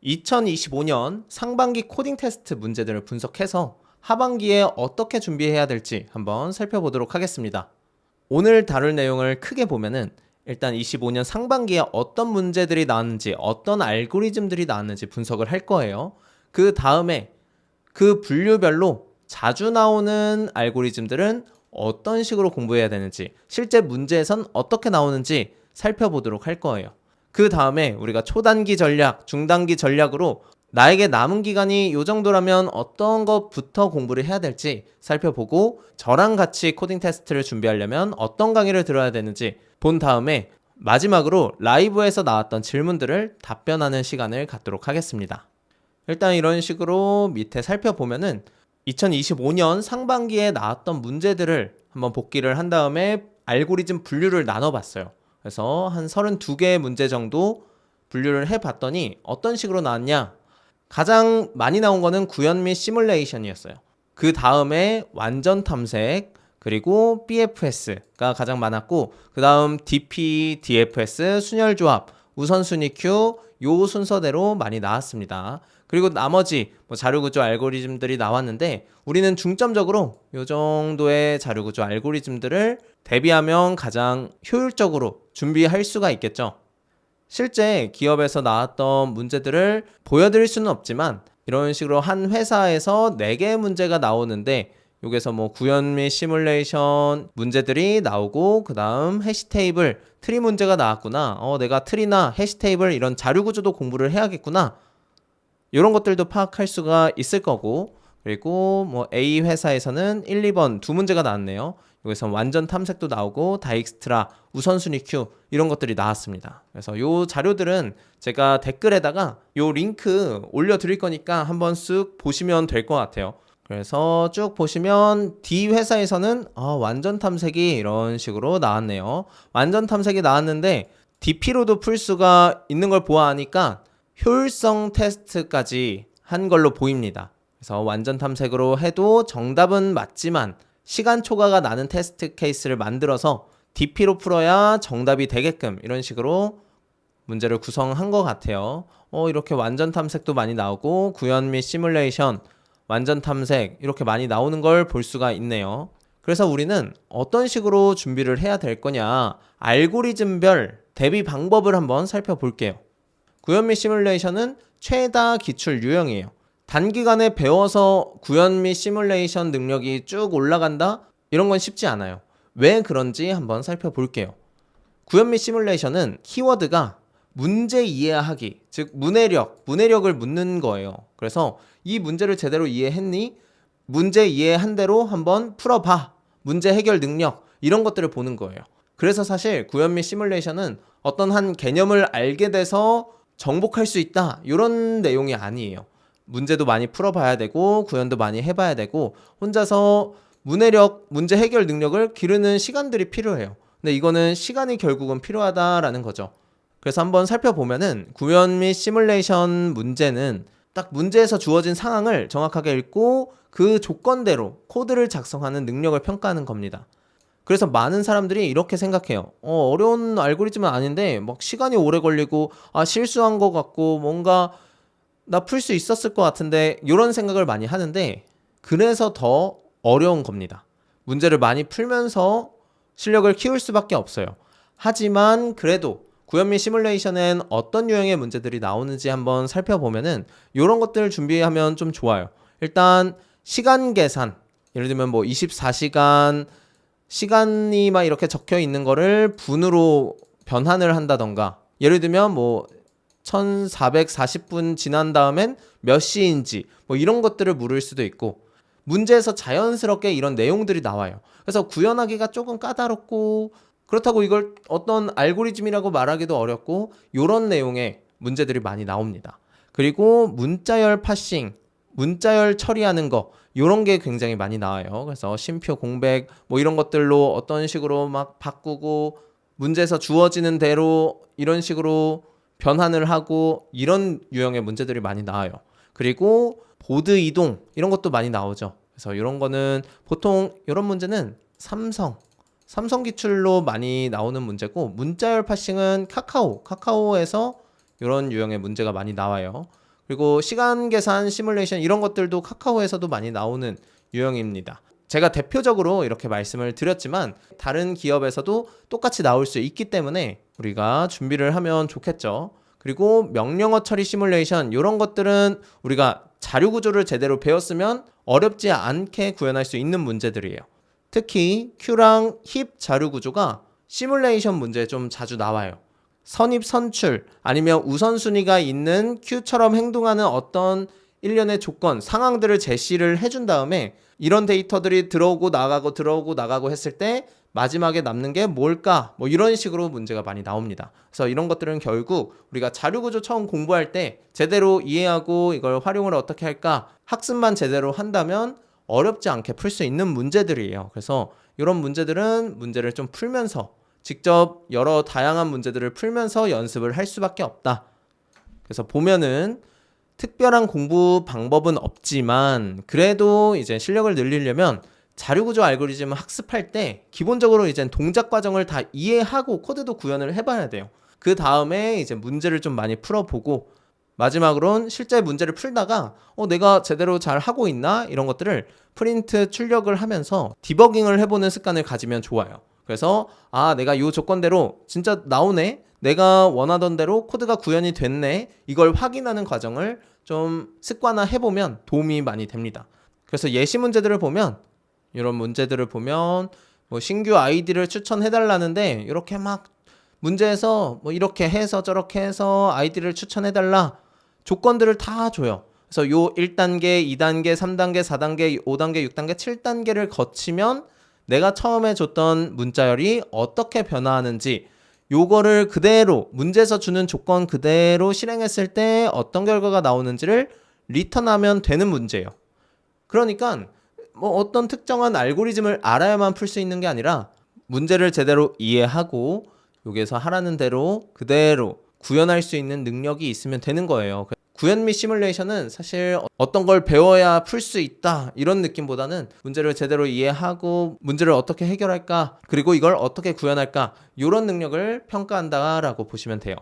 2025년 상반기 코딩 테스트 문제들을 분석해서 하반기에 어떻게 준비해야 될지 한번 살펴보도록 하겠습니다. 오늘 다룰 내용을 크게 보면은 일단 25년 상반기에 어떤 문제들이 나왔는지, 어떤 알고리즘들이 나왔는지 분석을 할 거예요. 그 다음에 그 분류별로 자주 나오는 알고리즘들은 어떤 식으로 공부해야 되는지, 실제 문제에선 어떻게 나오는지 살펴보도록 할 거예요. 그 다음에 우리가 초단기 전략, 중단기 전략으로 나에게 남은 기간이 이 정도라면 어떤 것부터 공부를 해야 될지 살펴보고, 저랑 같이 코딩 테스트를 준비하려면 어떤 강의를 들어야 되는지 본 다음에 마지막으로 라이브에서 나왔던 질문들을 답변하는 시간을 갖도록 하겠습니다. 일단 이런 식으로 밑에 살펴보면은 2025년 상반기에 나왔던 문제들을 한번 복기를 한 다음에 알고리즘 분류를 나눠봤어요. 그래서 한 32개의 문제 정도 분류를 해봤더니 어떤 식으로 나왔냐? 가장 많이 나온 거는 구현 및 시뮬레이션이었어요. 그 다음에 완전 탐색, 그리고 BFS가 가장 많았고, 그 다음 DP, DFS, 순열조합, 우선순위 q 요 순서대로 많이 나왔습니다. 그리고 나머지 자료구조 알고리즘들이 나왔는데, 우리는 중점적으로 요 정도의 자료구조 알고리즘들을 대비하면 가장 효율적으로 준비할 수가 있겠죠. 실제 기업에서 나왔던 문제들을 보여드릴 수는 없지만, 이런 식으로 한 회사에서 4개의 문제가 나오는데 여기서 구현 및 시뮬레이션 문제들이 나오고, 그 다음 해시 테이블, 트리 문제가 나왔구나, 내가 트리나 해시 테이블 이런 자료 구조도 공부를 해야겠구나, 이런 것들도 파악할 수가 있을 거고, 그리고 A 회사에서는 1, 2번 두 문제가 나왔네요. 여기서 완전 탐색도 나오고 다익스트라, 우선순위 q 이런 것들이 나왔습니다. 그래서 요 자료들은 제가 댓글에다가 요 링크 올려드릴 거니까 한번 쓱 보시면 될 것 같아요. 그래서 쭉 보시면 D 회사에서는 완전 탐색이 이런 식으로 나왔네요. 완전 탐색이 나왔는데 DP로도 풀 수가 있는 걸 보아하니까 효율성 테스트까지 한 걸로 보입니다. 그래서 완전 탐색으로 해도 정답은 맞지만 시간 초과가 나는 테스트 케이스를 만들어서 DP로 풀어야 정답이 되게끔 이런 식으로 문제를 구성한 것 같아요. 이렇게 완전 탐색도 많이 나오고, 구현 및 시뮬레이션, 완전 탐색 이렇게 많이 나오는 걸 볼 수가 있네요. 그래서 우리는 어떤 식으로 준비를 해야 될 거냐, 알고리즘별 대비 방법을 한번 살펴볼게요. 구현 및 시뮬레이션은 최다 기출 유형이에요. 단기간에 배워서 구현 및 시뮬레이션 능력이 쭉 올라간다? 이런 건 쉽지 않아요. 왜 그런지 한번 살펴볼게요. 구현 및 시뮬레이션은 키워드가 문제 이해하기, 즉 문해력을 묻는 거예요. 그래서 이 문제를 제대로 이해했니? 문제 이해한 대로 한번 풀어봐. 문제 해결 능력, 이런 것들을 보는 거예요. 그래서 사실 구현 및 시뮬레이션은 어떤 한 개념을 알게 돼서 정복할 수 있다, 이런 내용이 아니에요. 문제도 많이 풀어봐야 되고, 구현도 많이 해봐야 되고, 혼자서 문해력, 문제 해결 능력을 기르는 시간들이 필요해요. 근데 이거는 시간이 결국은 필요하다라는 거죠. 그래서 한번 살펴보면은 구현 및 시뮬레이션 문제는 딱 문제에서 주어진 상황을 정확하게 읽고 그 조건대로 코드를 작성하는 능력을 평가하는 겁니다. 그래서 많은 사람들이 이렇게 생각해요. 어려운 알고리즘은 아닌데 막 시간이 오래 걸리고, 실수한 것 같고, 뭔가 나 풀 수 있었을 것 같은데, 이런 생각을 많이 하는데, 그래서 더 어려운 겁니다. 문제를 많이 풀면서 실력을 키울 수밖에 없어요. 하지만 그래도 구현 및 시뮬레이션엔 어떤 유형의 문제들이 나오는지 한번 살펴보면은 이런 것들을 준비하면 좀 좋아요. 일단 시간 계산, 예를 들면 24시간 시간이 막 이렇게 적혀 있는 거를 분으로 변환을 한다던가, 예를 들면 1440분 지난 다음엔 몇 시인지 이런 것들을 물을 수도 있고, 문제에서 자연스럽게 이런 내용들이 나와요. 그래서 구현하기가 조금 까다롭고, 그렇다고 이걸 어떤 알고리즘이라고 말하기도 어렵고, 이런 내용의 문제들이 많이 나옵니다. 그리고 문자열 파싱, 문자열 처리하는 거, 이런 게 굉장히 많이 나와요. 그래서 쉼표 공백 이런 것들로 어떤 식으로 막 바꾸고, 문제에서 주어지는 대로 이런 식으로 변환을 하고, 이런 유형의 문제들이 많이 나와요. 그리고 보드 이동, 이런 것도 많이 나오죠. 그래서 이런 거는 보통 이런 문제는 삼성 기출로 많이 나오는 문제고, 문자열 파싱은 카카오에서 이런 유형의 문제가 많이 나와요. 그리고 시간 계산 시뮬레이션 이런 것들도 카카오에서도 많이 나오는 유형입니다. 제가 대표적으로 이렇게 말씀을 드렸지만 다른 기업에서도 똑같이 나올 수 있기 때문에 우리가 준비를 하면 좋겠죠. 그리고 명령어 처리 시뮬레이션 이런 것들은 우리가 자료 구조를 제대로 배웠으면 어렵지 않게 구현할 수 있는 문제들이에요. 특히 Q랑 힙 자료 구조가 시뮬레이션 문제에 좀 자주 나와요. 선입 선출 아니면 우선순위가 있는 Q처럼 행동하는 어떤 일련의 조건, 상황들을 제시를 해준 다음에 이런 데이터들이 들어오고 나가고 했을 때 마지막에 남는 게 뭘까? 뭐 이런 식으로 문제가 많이 나옵니다. 그래서 이런 것들은 결국 우리가 자료구조 처음 공부할 때 제대로 이해하고 이걸 활용을 어떻게 할까? 학습만 제대로 한다면 어렵지 않게 풀 수 있는 문제들이에요. 그래서 이런 문제들은 문제를 좀 풀면서 직접 여러 다양한 문제들을 풀면서 연습을 할 수밖에 없다. 그래서 보면은 특별한 공부 방법은 없지만 그래도 이제 실력을 늘리려면 자료구조 알고리즘을 학습할 때 기본적으로 이제 동작 과정을 다 이해하고 코드도 구현을 해봐야 돼요. 그 다음에 이제 문제를 좀 많이 풀어보고 마지막으로는 실제 문제를 풀다가 내가 제대로 잘 하고 있나? 이런 것들을 프린트 출력을 하면서 디버깅을 해보는 습관을 가지면 좋아요. 그래서 내가 이 조건대로 진짜 나오네? 내가 원하던 대로 코드가 구현이 됐네? 이걸 확인하는 과정을 좀 습관화해보면 도움이 많이 됩니다. 그래서 예시 문제들을 보면 이런 문제들을 보면 뭐 신규 아이디를 추천해달라는데 이렇게 막 문제에서 뭐 이렇게 해서 저렇게 해서 아이디를 추천해달라 조건들을 다 줘요. 그래서 요 1단계, 2단계, 3단계, 4단계, 5단계, 6단계, 7단계를 거치면 내가 처음에 줬던 문자열이 어떻게 변화하는지 요거를 그대로 문제에서 주는 조건 그대로 실행했을 때 어떤 결과가 나오는지를 리턴하면 되는 문제예요. 그러니까 뭐 어떤 특정한 알고리즘을 알아야만 풀 수 있는 게 아니라 문제를 제대로 이해하고 여기에서 하라는 대로 그대로 구현할 수 있는 능력이 있으면 되는 거예요. 구현 및 시뮬레이션은 사실 어떤 걸 배워야 풀 수 있다 이런 느낌보다는 문제를 제대로 이해하고 문제를 어떻게 해결할까 그리고 이걸 어떻게 구현할까 이런 능력을 평가한다라고 보시면 돼요.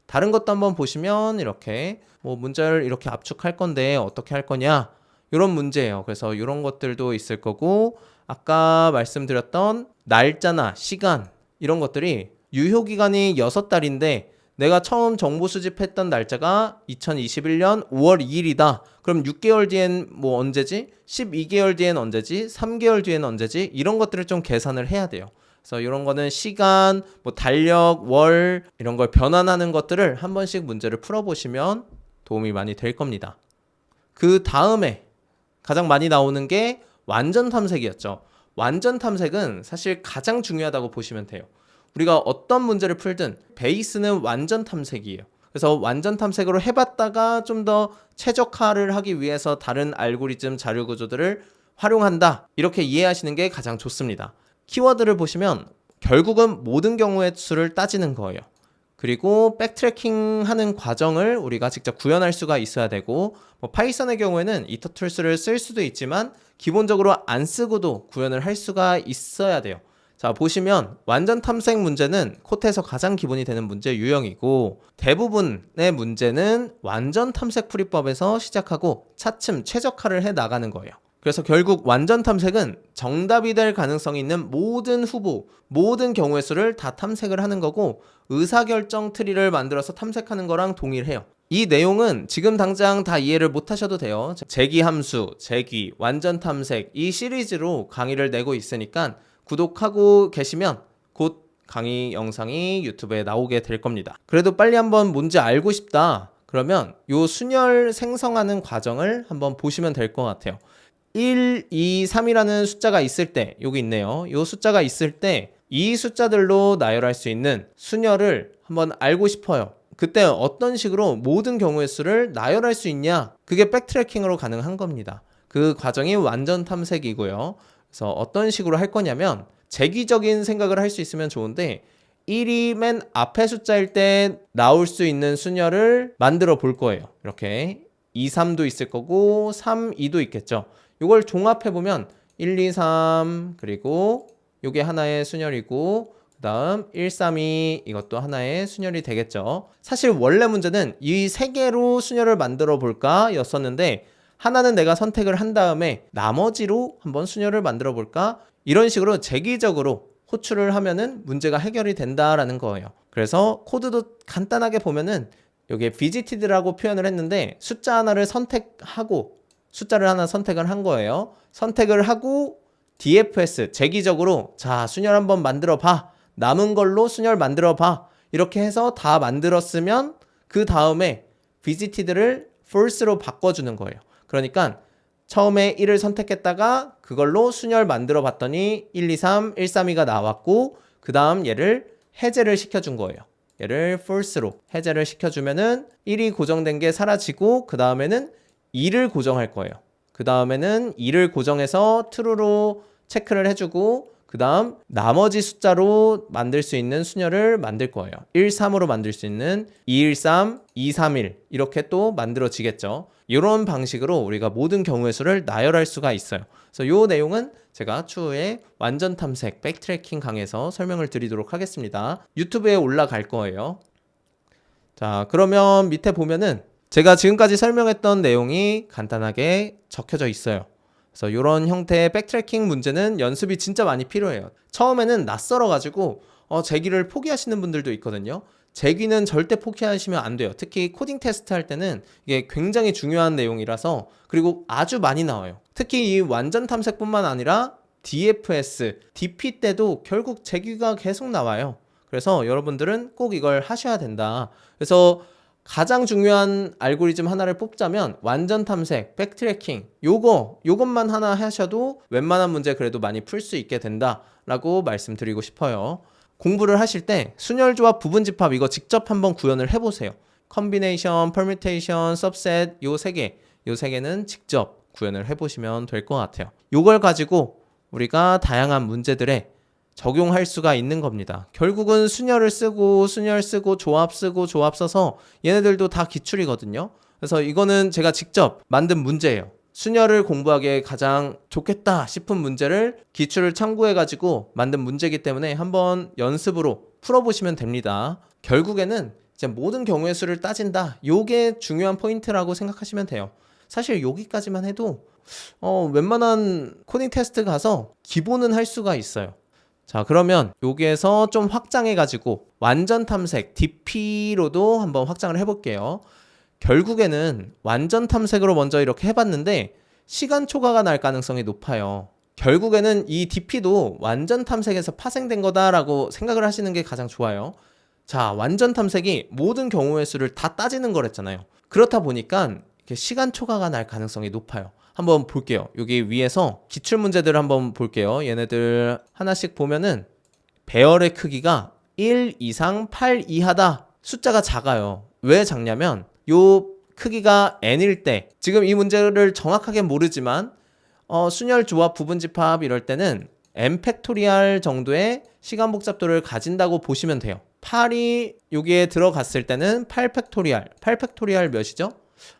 다른 것도 한번 보시면 이렇게 뭐 문제를 이렇게 압축할 건데 어떻게 할 거냐 이런 문제예요. 그래서 이런 것들도 있을 거고 아까 말씀드렸던 날짜나 시간 이런 것들이 유효기간이 6달인데 내가 처음 정보 수집했던 날짜가 2021년 5월 2일이다. 그럼 6개월 뒤엔 뭐 언제지? 12개월 뒤엔 언제지? 3개월 뒤엔 언제지? 이런 것들을 좀 계산을 해야 돼요. 그래서 이런 거는 시간, 뭐 달력, 월 이런 걸 변환하는 것들을 한 번씩 문제를 풀어보시면 도움이 많이 될 겁니다. 그 다음에 가장 많이 나오는 게 완전 탐색이었죠. 완전 탐색은 사실 가장 중요하다고 보시면 돼요. 우리가 어떤 문제를 풀든 베이스는 완전 탐색이에요. 그래서 완전 탐색으로 해봤다가 좀 더 최적화를 하기 위해서 다른 알고리즘 자료 구조들을 활용한다. 이렇게 이해하시는 게 가장 좋습니다. 키워드를 보시면 결국은 모든 경우의 수를 따지는 거예요. 그리고 백트래킹 하는 과정을 우리가 직접 구현할 수가 있어야 되고 뭐 파이썬의 경우에는 이터툴스를 쓸 수도 있지만 기본적으로 안 쓰고도 구현을 할 수가 있어야 돼요. 자, 보시면 완전 탐색 문제는 코트에서 가장 기본이 되는 문제 유형이고 대부분의 문제는 완전 탐색 풀이법에서 시작하고 차츰 최적화를 해 나가는 거예요. 그래서 결국 완전 탐색은 정답이 될 가능성이 있는 모든 후보, 모든 경우의 수를 다 탐색을 하는 거고 의사결정 트리를 만들어서 탐색하는 거랑 동일해요. 이 내용은 지금 당장 다 이해를 못 하셔도 돼요. 재기 함수, 재기, 완전 탐색 이 시리즈로 강의를 내고 있으니까 구독하고 계시면 곧 강의 영상이 유튜브에 나오게 될 겁니다. 그래도 빨리 한번 뭔지 알고 싶다. 그러면 요 순열 생성하는 과정을 한번 보시면 될 것 같아요. 1, 2, 3이라는 숫자가 있을 때 여기 있네요. 요 숫자가 있을 때 이 숫자들로 나열할 수 있는 순열을 한번 알고 싶어요. 그때 어떤 식으로 모든 경우의 수를 나열할 수 있냐? 그게 백트래킹으로 가능한 겁니다. 그 과정이 완전 탐색이고요. 그래서 어떤 식으로 할 거냐면 재기적인 생각을 할 수 있으면 좋은데 1이 맨 앞에 숫자일 때 나올 수 있는 순열을 만들어 볼 거예요. 이렇게 2, 3도 있을 거고 3, 2도 있겠죠. 이걸 종합해 보면 1, 2, 3 그리고 이게 하나의 순열이고 그다음 132 이것도 하나의 순열이 되겠죠. 사실 원래 문제는 이 세 개로 순열을 만들어 볼까 였었는데 하나는 내가 선택을 한 다음에 나머지로 한번 순열을 만들어 볼까 이런 식으로 재기적으로 호출을 하면은 문제가 해결이 된다라는 거예요. 그래서 코드도 간단하게 보면은 여기에 visited라고 표현을 했는데 숫자를 하나 선택을 한 거예요. 선택을 하고 DFS 재기적으로 자 순열 한번 만들어 봐. 남은 걸로 순열 만들어 봐. 이렇게 해서 다 만들었으면 그 다음에 visited를 false로 바꿔주는 거예요. 그러니까 처음에 1을 선택했다가 그걸로 순열 만들어 봤더니 1, 2, 3, 1, 3, 2가 나왔고 그 다음 얘를 해제를 시켜준 거예요. 얘를 false로 해제를 시켜주면은 1이 고정된 게 사라지고 그 다음에는 2를 고정할 거예요. 그 다음에는 2를 고정해서 true로 체크를 해주고 그 다음 나머지 숫자로 만들 수 있는 순열을 만들 거예요. 1, 3으로 만들 수 있는 213, 231 이렇게 또 만들어지겠죠. 이런 방식으로 우리가 모든 경우의 수를 나열할 수가 있어요. 그래서 이 내용은 제가 추후에 완전 탐색 백트래킹 강에서 설명을 드리도록 하겠습니다. 유튜브에 올라갈 거예요. 자, 그러면 밑에 보면은 제가 지금까지 설명했던 내용이 간단하게 적혀져 있어요. 그래서 이런 형태의 백트래킹 문제는 연습이 진짜 많이 필요해요. 처음에는 낯설어가지고 재기를 포기하시는 분들도 있거든요. 재기는 절대 포기하시면 안 돼요. 특히 코딩 테스트 할 때는 이게 굉장히 중요한 내용이라서 그리고 아주 많이 나와요. 특히 이 완전 탐색뿐만 아니라 DFS, DP 때도 결국 재기가 계속 나와요. 그래서 여러분들은 꼭 이걸 하셔야 된다. 그래서 가장 중요한 알고리즘 하나를 뽑자면 완전 탐색, 백트래킹 요것만 하나 하셔도 웬만한 문제 그래도 많이 풀 수 있게 된다라고 말씀드리고 싶어요. 공부를 하실 때 순열조합, 부분집합 이거 직접 한번 구현을 해보세요. 컨비네이션, 퍼뮤테이션, सब셋 요 세 개는 직접 구현을 해보시면 될 것 같아요. 요걸 가지고 우리가 다양한 문제들에 적용할 수가 있는 겁니다. 결국은 순열을 쓰고 조합 쓰고 조합 써서 얘네들도 다 기출이거든요. 그래서 이거는 제가 직접 만든 문제예요. 순열을 공부하기에 가장 좋겠다 싶은 문제를 기출을 참고해 가지고 만든 문제이기 때문에 한번 연습으로 풀어보시면 됩니다. 결국에는 이제 모든 경우의 수를 따진다. 요게 중요한 포인트라고 생각하시면 돼요. 사실 여기까지만 해도 웬만한 코딩 테스트 가서 기본은 할 수가 있어요. 자, 그러면 여기에서 좀 확장해가지고 완전 탐색 DP로도 한번 확장을 해볼게요. 결국에는 완전 탐색으로 먼저 이렇게 해봤는데 시간 초과가 날 가능성이 높아요. 결국에는 이 DP도 완전 탐색에서 파생된 거다라고 생각을 하시는 게 가장 좋아요. 자, 완전 탐색이 모든 경우의 수를 다 따지는 거랬잖아요. 그렇다 보니까 이렇게 시간 초과가 날 가능성이 높아요. 한번 볼게요. 여기 위에서 기출 문제들을 한번 볼게요. 얘네들 하나씩 보면은 배열의 크기가 1 이상 8 이하다. 숫자가 작아요. 왜 작냐면 요 크기가 n일 때 지금 이 문제를 정확하게 모르지만 순열 조합 부분집합 이럴 때는 n 팩토리얼 정도의 시간 복잡도를 가진다고 보시면 돼요. 8이 여기에 들어갔을 때는 8 팩토리얼 몇이죠?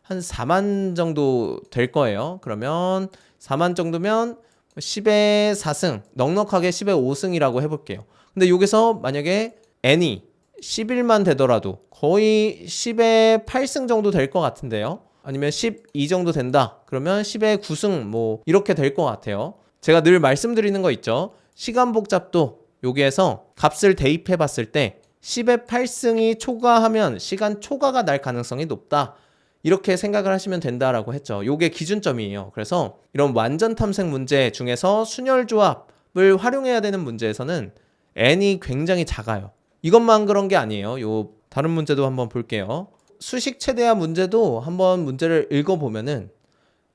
한 4만 정도 될 거예요. 그러면 4만 정도면 10의 4승, 넉넉하게 10의 5승이라고 해볼게요. 근데 여기서 만약에 n이 11만 되더라도 거의 10의 8승 정도 될 것 같은데요. 아니면 12 정도 된다. 그러면 10의 9승 뭐 이렇게 될 것 같아요. 제가 늘 말씀드리는 거 있죠. 시간 복잡도 여기에서 값을 대입해 봤을 때 10의 8승이 초과하면 시간 초과가 날 가능성이 높다. 이렇게 생각을 하시면 된다라고 했죠. 요게 기준점이에요. 그래서 이런 완전 탐색 문제 중에서 순열 조합을 활용해야 되는 문제에서는 n이 굉장히 작아요. 이것만 그런 게 아니에요. 요 다른 문제도 한번 볼게요. 수식 최대화 문제도 한번 문제를 읽어보면은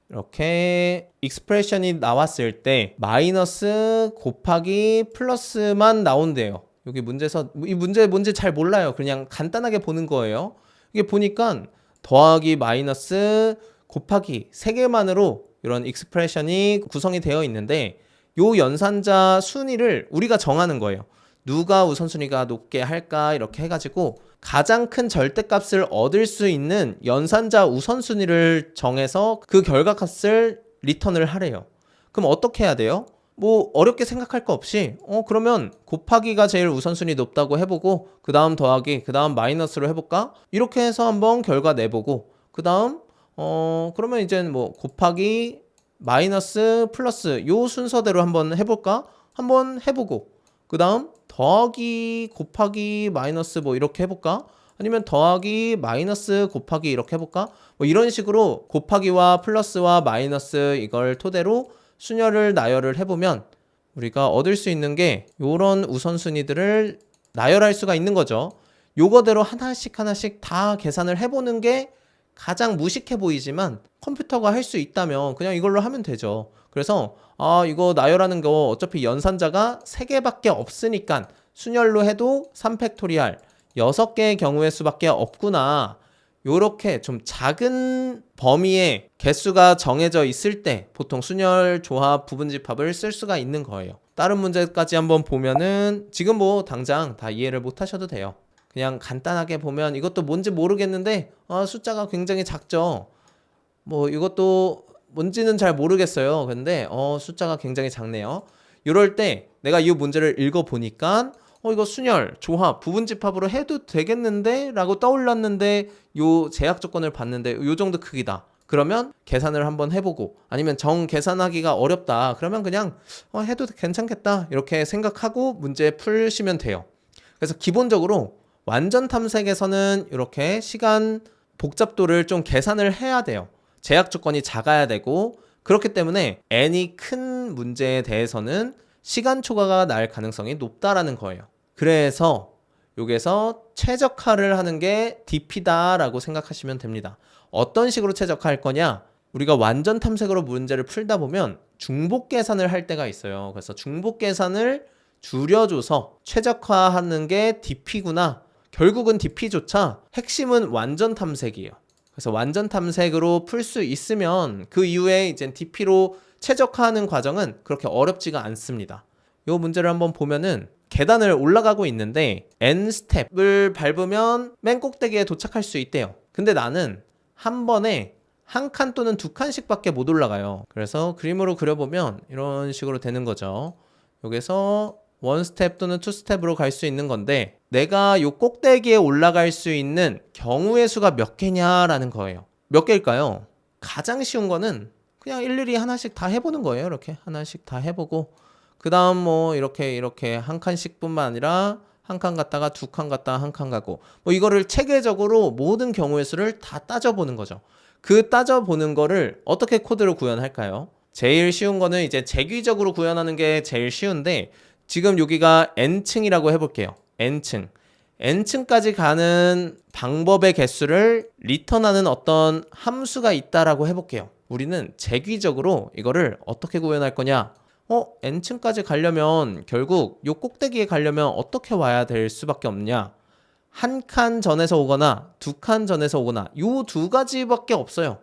이렇게 익스프레션이 나왔을 때 마이너스 곱하기 플러스만 나온대요. 여기 문제에서 이 문제 뭔지 잘 몰라요. 그냥 간단하게 보는 거예요. 이게 보니까 더하기 마이너스 곱하기 3개만으로 이런 익스프레션이 구성이 되어 있는데 요 연산자 순위를 우리가 정하는 거예요. 누가 우선순위가 높게 할까 이렇게 해가지고 가장 큰 절대값을 얻을 수 있는 연산자 우선순위를 정해서 그 결과값을 리턴을 하래요. 그럼 어떻게 해야 돼요? 뭐 어렵게 생각할 거 없이 그러면 곱하기가 제일 우선순위 높다고 해보고 그 다음 더하기 그 다음 마이너스로 해볼까? 이렇게 해서 한번 결과 내보고 그 다음 그러면 이제 뭐 곱하기 마이너스 플러스 요 순서대로 한번 해볼까? 한번 해보고 그 다음 더하기 곱하기 마이너스 뭐 이렇게 해볼까? 아니면 더하기 마이너스 곱하기 이렇게 해볼까? 뭐 이런 식으로 곱하기와 플러스와 마이너스 이걸 토대로 순열을 나열을 해보면 우리가 얻을 수 있는 게 요런 우선순위들을 나열할 수가 있는 거죠. 요거대로 하나씩 하나씩 다 계산을 해보는 게 가장 무식해 보이지만 컴퓨터가 할 수 있다면 그냥 이걸로 하면 되죠. 그래서 이거 나열하는 거 어차피 연산자가 3개밖에 없으니까 순열로 해도 3팩토리알 6개의 경우의 수밖에 없구나. 요렇게 좀 작은 범위의 개수가 정해져 있을 때 보통 순열, 조합, 부분집합을 쓸 수가 있는 거예요. 다른 문제까지 한번 보면은 지금 뭐 당장 다 이해를 못 하셔도 돼요. 그냥 간단하게 보면 이것도 뭔지 모르겠는데 숫자가 굉장히 작죠. 뭐 이것도 뭔지는 잘 모르겠어요. 근데 숫자가 굉장히 작네요. 이럴 때 내가 이 문제를 읽어보니까 이거 순열, 조합, 부분집합으로 해도 되겠는데? 라고 떠올랐는데 요 제약 조건을 봤는데 요 정도 크기다. 그러면 계산을 한번 해보고 아니면 정 계산하기가 어렵다. 그러면 그냥 해도 괜찮겠다. 이렇게 생각하고 문제 풀시면 돼요. 그래서 기본적으로 완전 탐색에서는 이렇게 시간 복잡도를 좀 계산을 해야 돼요. 제약 조건이 작아야 되고 그렇기 때문에 n이 큰 문제에 대해서는 시간 초과가 날 가능성이 높다라는 거예요. 그래서 여기서 최적화를 하는 게 DP다라고 생각하시면 됩니다. 어떤 식으로 최적화할 거냐? 우리가 완전 탐색으로 문제를 풀다 보면 중복 계산을 할 때가 있어요. 그래서 중복 계산을 줄여줘서 최적화하는 게 DP구나. 결국은 DP조차 핵심은 완전 탐색이에요. 그래서 완전 탐색으로 풀 수 있으면 그 이후에 이제 DP로 최적화하는 과정은 그렇게 어렵지가 않습니다. 이 문제를 한번 보면은 계단을 올라가고 있는데 N 스텝을 밟으면 맨 꼭대기에 도착할 수 있대요. 근데 나는 한 번에 한 칸 또는 2칸씩 밖에 못 올라가요. 그래서 그림으로 그려보면 이런 식으로 되는 거죠. 여기서 1스텝 또는 2스텝으로 갈 수 있는 건데 내가 요 꼭대기에 올라갈 수 있는 경우의 수가 몇 개냐라는 거예요. 몇 개일까요? 가장 쉬운 거는 그냥 일일이 하나씩 다 해보는 거예요. 이렇게 하나씩 다 해보고 그 다음 뭐 이렇게 한 칸씩 뿐만 아니라 한 칸 갔다가 2칸 갔다가 한 칸 가고 뭐 이거를 체계적으로 모든 경우의 수를 다 따져보는 거죠. 그 따져보는 거를 어떻게 코드로 구현할까요? 제일 쉬운 거는 이제 재규적으로 구현하는 게 제일 쉬운데 지금 여기가 n층이라고 해볼게요. n층까지 가는 방법의 개수를 리턴하는 어떤 함수가 있다라고 해볼게요. 우리는 재규적으로 이거를 어떻게 구현할 거냐? n층까지 가려면 결국 요 꼭대기에 가려면 어떻게 와야 될 수밖에 없냐? 한 칸 전에서 오거나 2칸 전에서 오거나 요 2가지밖에 없어요.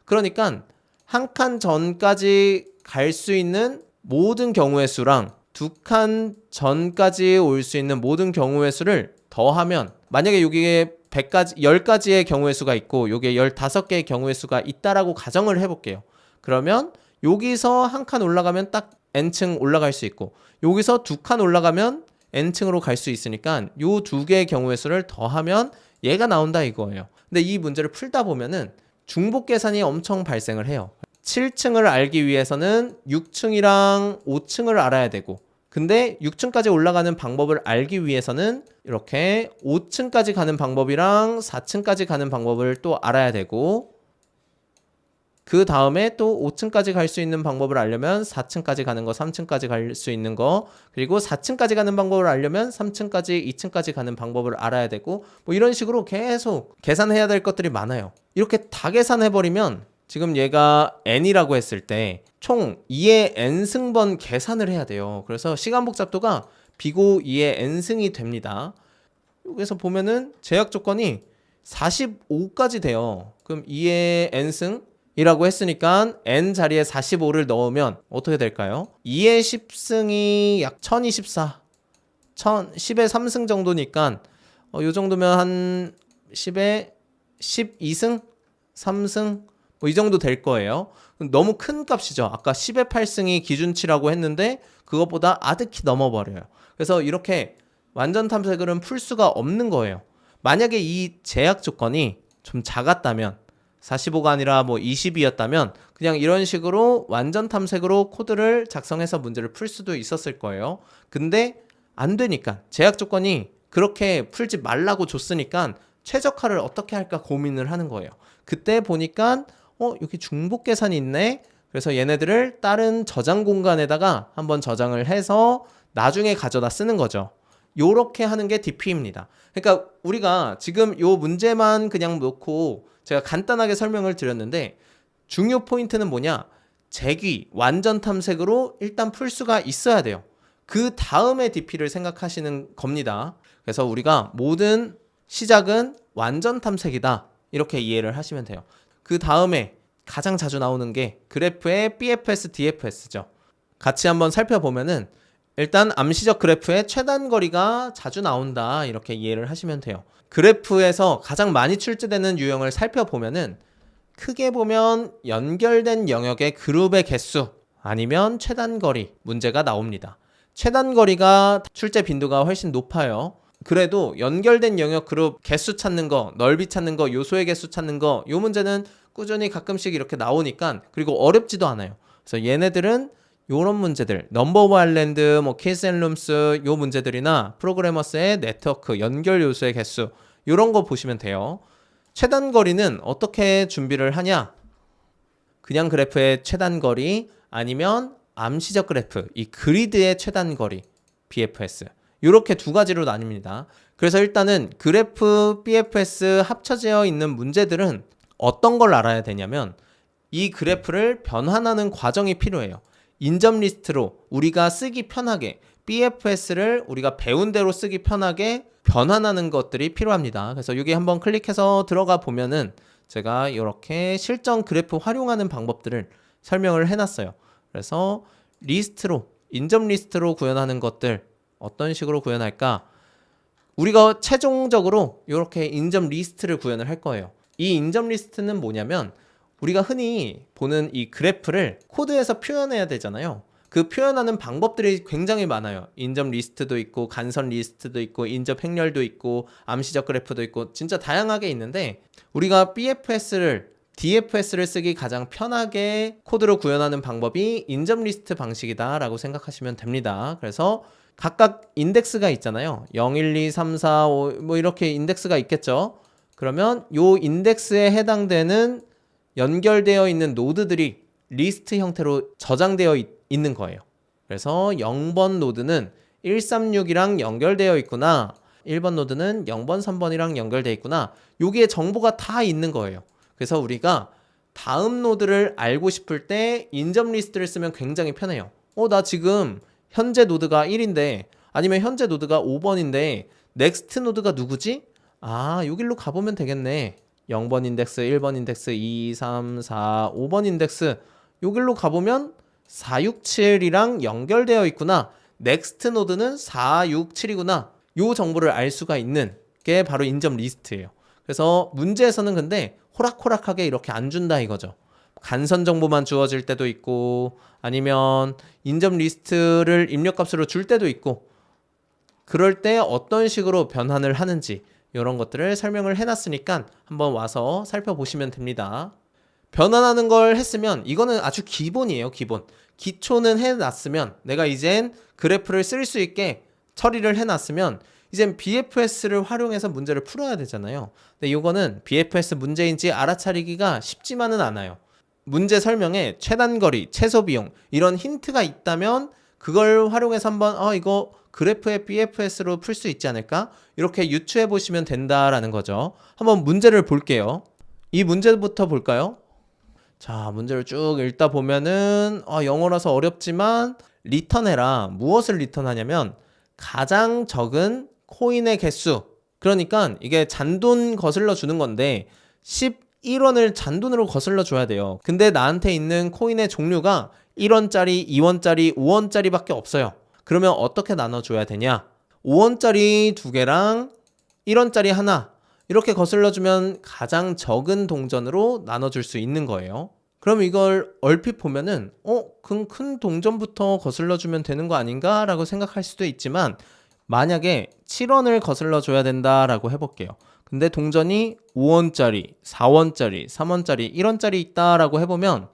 그러니까 한 칸 전까지 갈 수 있는 모든 경우의 수랑 2칸 전까지 올 수 있는 모든 경우의 수를 더하면 만약에 여기에 10가지의 경우의 수가 있고 여기에 15개의 경우의 수가 있다라고 가정을 해볼게요. 그러면 여기서 한 칸 올라가면 딱 n층 올라갈 수 있고 여기서 2칸 올라가면 n층으로 갈 수 있으니까 요 2개의 경우의 수를 더하면 얘가 나온다 이거예요. 근데 이 문제를 풀다 보면은 중복 계산이 엄청 발생을 해요. 7층을 알기 위해서는 6층이랑 5층을 알아야 되고 근데 6층까지 올라가는 방법을 알기 위해서는 이렇게 5층까지 가는 방법이랑 4층까지 가는 방법을 또 알아야 되고 그 다음에 또 5층까지 갈 수 있는 방법을 알려면 4층까지 가는 거, 3층까지 갈 수 있는 거, 그리고 4층까지 가는 방법을 알려면 3층까지, 2층까지 가는 방법을 알아야 되고 뭐 이런 식으로 계속 계산해야 될 것들이 많아요. 이렇게 다 계산해버리면 지금 얘가 n이라고 했을 때 총 2의 n승번 계산을 해야 돼요. 그래서 시간 복잡도가 비고 2의 n승이 됩니다. 여기서 보면은 제약 조건이 45까지 돼요. 그럼 2의 n승 이라고 했으니까 n 자리에 45를 넣으면 어떻게 될까요? 2의 10승이 약 1024, 10의 3승 정도니까 요 정도면 한 10의 12승? 3승? 뭐 이 정도 될 거예요. 너무 큰 값이죠. 아까 10의 8승이 기준치라고 했는데 그것보다 아득히 넘어버려요. 그래서 이렇게 완전 탐색을은 풀 수가 없는 거예요. 만약에 이 제약 조건이 좀 작았다면 45가 아니라 뭐 20이었다면 그냥 이런 식으로 완전 탐색으로 코드를 작성해서 문제를 풀 수도 있었을 거예요. 근데 안 되니까 제약 조건이 그렇게 풀지 말라고 줬으니까 최적화를 어떻게 할까 고민을 하는 거예요. 그때 보니까 여기 중복 계산이 있네. 그래서 얘네들을 다른 저장 공간에다가 한번 저장을 해서 나중에 가져다 쓰는 거죠. 요렇게 하는 게 DP입니다. 그러니까 우리가 지금 요 문제만 그냥 놓고 제가 간단하게 설명을 드렸는데 중요 포인트는 뭐냐? 재귀, 완전 탐색으로 일단 풀 수가 있어야 돼요. 그 다음에 DP를 생각하시는 겁니다. 그래서 우리가 모든 시작은 완전 탐색이다. 이렇게 이해를 하시면 돼요. 그 다음에 가장 자주 나오는 게 그래프의 BFS, DFS죠. 같이 한번 살펴보면은 일단 암시적 그래프의 최단 거리가 자주 나온다. 이렇게 이해를 하시면 돼요. 그래프에서 가장 많이 출제되는 유형을 살펴보면은 크게 보면 연결된 영역의 그룹의 개수 아니면 최단 거리 문제가 나옵니다. 최단 거리가 출제 빈도가 훨씬 높아요. 그래도 연결된 영역 그룹 개수 찾는 거, 넓이 찾는 거, 요소의 개수 찾는 거, 요 문제는 꾸준히 가끔씩 이렇게 나오니까 그리고 어렵지도 않아요. 그래서 얘네들은 요런 문제들, 넘버 오브 아일랜드, 뭐 키스 앤 룸스 요 문제들이나 프로그래머스의 네트워크, 연결 요소의 개수 요런 거 보시면 돼요. 최단 거리는 어떻게 준비를 하냐? 그냥 그래프의 최단 거리 아니면 암시적 그래프, 이 그리드의 최단 거리, BFS. 이렇게 두 가지로 나뉩니다. 그래서 일단은 그래프, BFS 합쳐져 있는 문제들은 어떤 걸 알아야 되냐면 이 그래프를 변환하는 과정이 필요해요. 인접 리스트로 우리가 쓰기 편하게 BFS를 우리가 배운 대로 쓰기 편하게 변환하는 것들이 필요합니다. 그래서 여기 한번 클릭해서 들어가 보면은 제가 이렇게 실전 그래프 활용하는 방법들을 설명을 해놨어요. 그래서 리스트로, 인접 리스트로 구현하는 것들 어떤 식으로 구현할까? 우리가 최종적으로 이렇게 인접 리스트를 구현을 할 거예요. 이 인접 리스트는 뭐냐면 우리가 흔히 보는 이 그래프를 코드에서 표현해야 되잖아요. 그 표현하는 방법들이 굉장히 많아요. 인접 리스트도 있고 간선 리스트도 있고 인접 행렬도 있고 암시적 그래프도 있고 진짜 다양하게 있는데 우리가 BFS를 DFS를 쓰기 가장 편하게 코드로 구현하는 방법이 인접 리스트 방식이다 라고 생각하시면 됩니다. 그래서 각각 인덱스가 있잖아요. 0, 1, 2, 3, 4, 5 뭐 이렇게 인덱스가 있겠죠. 그러면 요 인덱스에 해당되는 연결되어 있는 노드들이 리스트 형태로 저장되어 있는 거예요. 그래서 0번 노드는 136이랑 연결되어 있구나. 1번 노드는 0번, 3번이랑 연결되어 있구나. 여기에 정보가 다 있는 거예요. 그래서 우리가 다음 노드를 알고 싶을 때 인접 리스트를 쓰면 굉장히 편해요. 나 지금 현재 노드가 1인데 아니면 현재 노드가 5번인데 넥스트 노드가 누구지? 여길로 가보면 되겠네. 0번 인덱스, 1번 인덱스, 2, 3, 4, 5번 인덱스 여길로 가보면 4, 6, 7이랑 연결되어 있구나. 넥스트 노드는 4, 6, 7이구나. 요 정보를 알 수가 있는 게 바로 인접 리스트예요. 그래서 문제에서는 근데 호락호락하게 이렇게 안 준다 이거죠. 간선 정보만 주어질 때도 있고 아니면 인접 리스트를 입력값으로 줄 때도 있고 그럴 때 어떤 식으로 변환을 하는지 이런 것들을 설명을 해놨으니까 한번 와서 살펴보시면 됩니다. 변환하는 걸 했으면 이거는 아주 기본이에요. 기본. 기초는 해놨으면 내가 이젠 그래프를 쓸 수 있게 처리를 해놨으면 이젠 BFS를 활용해서 문제를 풀어야 되잖아요. 근데 이거는 BFS 문제인지 알아차리기가 쉽지만은 않아요. 문제 설명에 최단거리, 최소비용 이런 힌트가 있다면 그걸 활용해서 한번 이거 그래프의 BFS로 풀 수 있지 않을까? 이렇게 유추해 보시면 된다라는 거죠. 한번 문제를 볼게요. 이 문제부터 볼까요? 자, 문제를 쭉 읽다 보면은 영어라서 어렵지만 리턴해라. 무엇을 리턴하냐면 가장 적은 코인의 개수. 그러니까 이게 잔돈 거슬러 주는 건데 11원을 잔돈으로 거슬러 줘야 돼요. 근데 나한테 있는 코인의 종류가 1원짜리, 2원짜리, 5원짜리 밖에 없어요. 그러면 어떻게 나눠줘야 되냐? 5원짜리 2개랑 1원짜리 하나 이렇게 거슬러주면 가장 적은 동전으로 나눠줄 수 있는 거예요. 그럼 이걸 얼핏 보면은 그럼 큰 동전부터 거슬러주면 되는 거 아닌가? 라고 생각할 수도 있지만 만약에 7원을 거슬러줘야 된다라고 해볼게요. 근데 동전이 5원짜리, 4원짜리, 3원짜리, 1원짜리 있다라고 해보면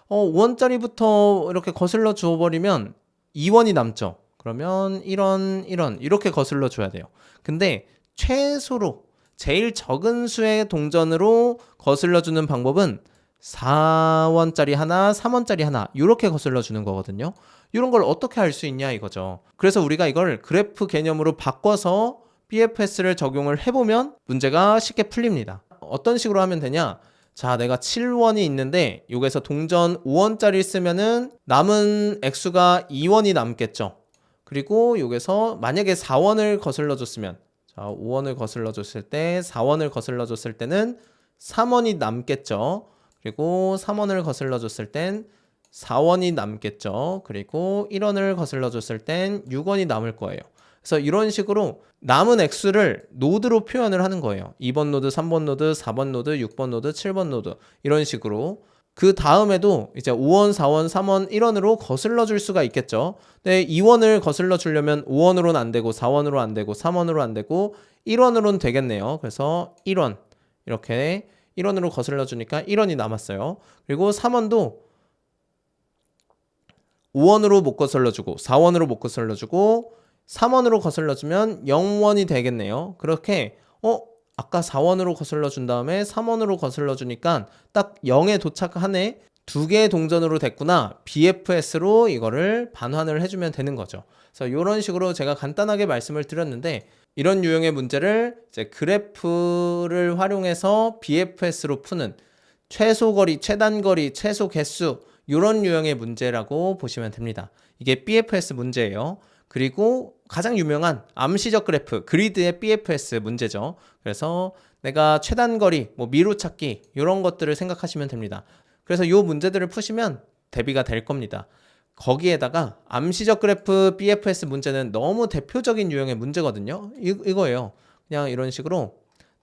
5원짜리부터 이렇게 거슬러 주어버리면 2원이 남죠. 그러면 1원, 1원 이렇게 거슬러 줘야 돼요. 근데 최소로 제일 적은 수의 동전으로 거슬러 주는 방법은 4원짜리 하나, 3원짜리 하나 이렇게 거슬러 주는 거거든요. 이런 걸 어떻게 할 수 있냐 이거죠. 그래서 우리가 이걸 그래프 개념으로 바꿔서 BFS를 적용을 해보면 문제가 쉽게 풀립니다. 어떤 식으로 하면 되냐? 자, 내가 7원이 있는데 여기서 동전 5원짜리 쓰면은 남은 액수가 2원이 남겠죠. 그리고 여기서 만약에 4원을 거슬러 줬으면, 자, 5원을 거슬러 줬을 때 4원을 거슬러 줬을 때는 3원이 남겠죠. 그리고 3원을 거슬러 줬을 땐 4원이 남겠죠. 그리고 1원을 거슬러 줬을 땐 6원이 남을 거예요. 그래서 이런 식으로 남은 액수를 노드로 표현을 하는 거예요. 2번 노드, 3번 노드, 4번 노드, 6번 노드, 7번 노드 이런 식으로. 그 다음에도 이제 5원, 4원, 3원, 1원으로 거슬러 줄 수가 있겠죠. 근데 2원을 거슬러 주려면 5원으로는 안 되고 4원으로 안 되고 3원으로 안 되고 1원으로는 되겠네요. 그래서 1원 이렇게 1원으로 거슬러 주니까 1원이 남았어요. 그리고 3원도 5원으로 못 거슬러 주고 4원으로 못 거슬러 주고 3원으로 거슬러 주면 0원이 되겠네요. 그렇게 아까 4원으로 거슬러 준 다음에 3원으로 거슬러 주니까 딱 0에 도착하네. 두 개의 동전으로 됐구나. BFS로 이거를 반환을 해주면 되는 거죠. 그래서 이런 식으로 제가 간단하게 말씀을 드렸는데 이런 유형의 문제를 이제 그래프를 활용해서 BFS로 푸는 최소 거리, 최단 거리, 최소 개수 이런 유형의 문제라고 보시면 됩니다. 이게 BFS 문제예요. 그리고 가장 유명한 암시적 그래프, 그리드의 BFS 문제죠. 그래서 내가 최단 거리, 미루 찾기 이런 것들을 생각하시면 됩니다. 그래서 이 문제들을 푸시면 대비가 될 겁니다. 거기에다가 암시적 그래프 BFS 문제는 너무 대표적인 유형의 문제거든요. 이거예요. 그냥 이런 식으로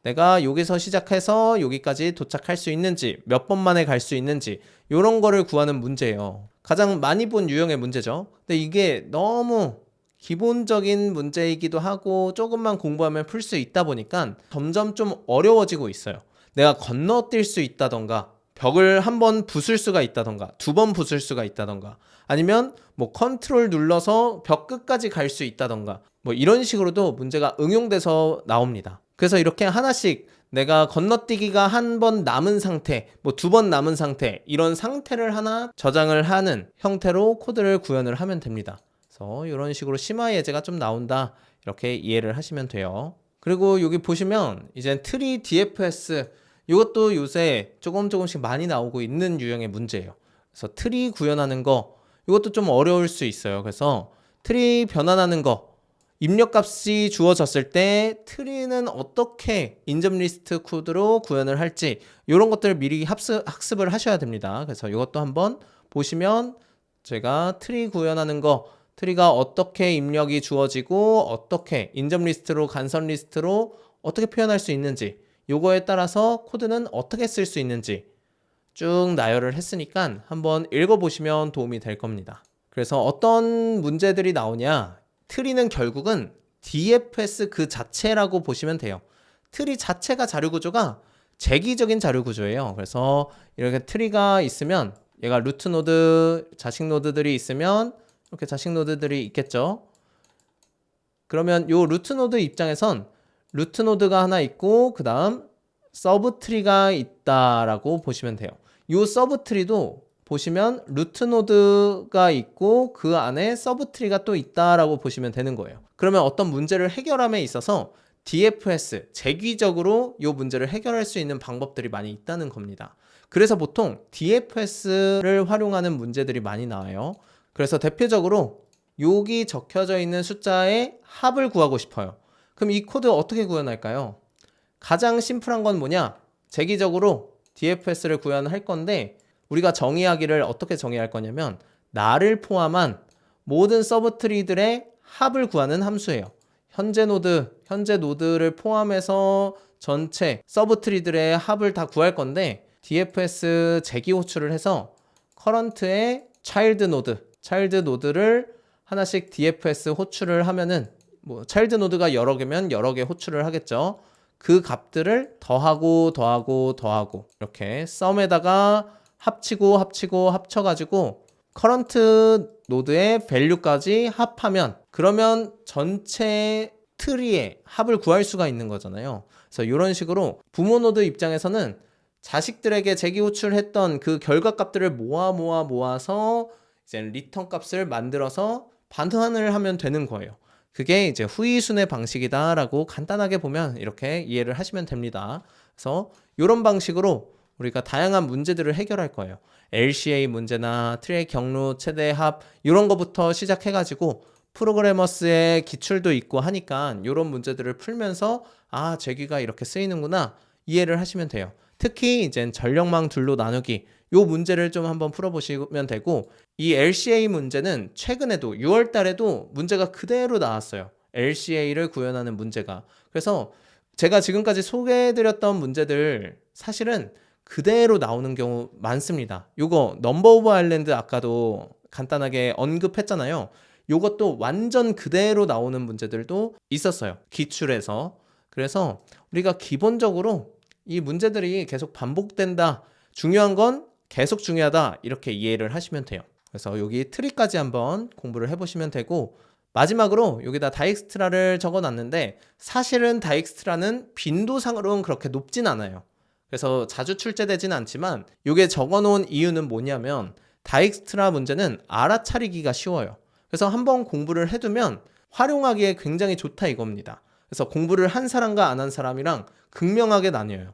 내가 여기서 시작해서 여기까지 도착할 수 있는지, 몇 번 만에 갈 수 있는지 이런 거를 구하는 문제예요. 가장 많이 본 유형의 문제죠. 근데 이게 너무 기본적인 문제이기도 하고 조금만 공부하면 풀 수 있다 보니까 점점 좀 어려워지고 있어요. 내가 건너뛸 수 있다던가 벽을 한 번 부술 수가 있다던가 두 번 부술 수가 있다던가 아니면 컨트롤 눌러서 벽 끝까지 갈 수 있다던가 이런 식으로도 문제가 응용돼서 나옵니다. 그래서 이렇게 하나씩 내가 건너뛰기가 한 번 남은 상태, 두 번 남은 상태 이런 상태를 하나 저장을 하는 형태로 코드를 구현을 하면 됩니다. 그래서 이런 식으로 심화 예제가 좀 나온다 이렇게 이해를 하시면 돼요. 그리고 여기 보시면 이제 트리 DFS 이것도 요새 조금씩 많이 나오고 있는 유형의 문제예요. 그래서 트리 구현하는 거 이것도 좀 어려울 수 있어요. 그래서 트리 변환하는 거 입력값이 주어졌을 때 트리는 어떻게 인접 리스트 코드로 구현을 할지 이런 것들을 미리 학습을 하셔야 됩니다. 그래서 이것도 한번 보시면 제가 트리 구현하는 거 트리가 어떻게 입력이 주어지고 어떻게 인접 리스트로 간선 리스트로 어떻게 표현할 수 있는지 요거에 따라서 코드는 어떻게 쓸 수 있는지 쭉 나열을 했으니까 한번 읽어보시면 도움이 될 겁니다. 그래서 어떤 문제들이 나오냐, 트리는 결국은 DFS 그 자체라고 보시면 돼요. 트리 자체가 자료구조가 재기적인 자료구조예요. 그래서 이렇게 트리가 있으면 얘가 루트 노드, 자식 노드들이 있으면 이렇게 자식 노드들이 있겠죠. 그러면 요 루트 노드 입장에선 루트 노드가 하나 있고 그 다음 서브 트리가 있다라고 보시면 돼요. 요 서브 트리도 보시면 루트 노드가 있고 그 안에 서브 트리가 또 있다라고 보시면 되는 거예요. 그러면 어떤 문제를 해결함에 있어서 DFS, 재귀적으로 요 문제를 해결할 수 있는 방법들이 많이 있다는 겁니다. 그래서 보통 DFS를 활용하는 문제들이 많이 나와요. 그래서 대표적으로 여기 적혀져 있는 숫자의 합을 구하고 싶어요. 그럼 이 코드 어떻게 구현할까요? 가장 심플한 건 뭐냐? 재기적으로 DFS를 구현할 건데 우리가 정의하기를 어떻게 정의할 거냐면 나를 포함한 모든 서브트리들의 합을 구하는 함수예요. 현재 노드를 포함해서 전체 서브트리들의 합을 다 구할 건데 DFS 재기 호출을 해서 커런트의 차일드 노드를 하나씩 DFS 호출을 하면은 뭐 차일드 노드가 여러 개면 여러 개 호출을 하겠죠. 그 값들을 더하고 이렇게 썸에다가 합쳐가지고 커런트 노드의 밸류까지 합하면 그러면 전체 트리의 합을 구할 수가 있는 거잖아요. 그래서 이런 식으로 부모 노드 입장에서는 자식들에게 재기 호출했던 그 결과 값들을 모아서 이제 리턴 값을 만들어서 반환을 하면 되는 거예요. 그게 이제 후이순의 방식이다라고 간단하게 보면 이렇게 이해를 하시면 됩니다. 그래서 이런 방식으로 우리가 다양한 문제들을 해결할 거예요. LCA 문제나 트리의 경로, 최대 합 이런 거부터 시작해가지고 프로그래머스의 기출도 있고 하니까 이런 문제들을 풀면서 아, 재기가 이렇게 쓰이는구나 이해를 하시면 돼요. 특히 이제 전력망 둘로 나누기 요 문제를 좀 한번 풀어보시면 되고 이 LCA 문제는 최근에도 6월 달에도 문제가 그대로 나왔어요. LCA를 구현하는 문제가. 그래서 제가 지금까지 소개해드렸던 문제들 사실은 그대로 나오는 경우 많습니다. 요거 넘버 오브 아일랜드 아까도 간단하게 언급했잖아요. 요것도 완전 그대로 나오는 문제들도 있었어요. 기출에서. 그래서 우리가 기본적으로 이 문제들이 계속 반복된다. 중요한 건 계속 중요하다. 이렇게 이해를 하시면 돼요. 그래서 여기 트리까지 한번 공부를 해보시면 되고 마지막으로 여기다 다익스트라를 적어놨는데 사실은 다익스트라는 빈도상으로는 그렇게 높진 않아요. 그래서 자주 출제되진 않지만 이게 적어놓은 이유는 뭐냐면 다익스트라 문제는 알아차리기가 쉬워요. 그래서 한번 공부를 해두면 활용하기에 굉장히 좋다 이겁니다. 그래서 공부를 한 사람과 안 한 사람이랑 극명하게 나뉘어요.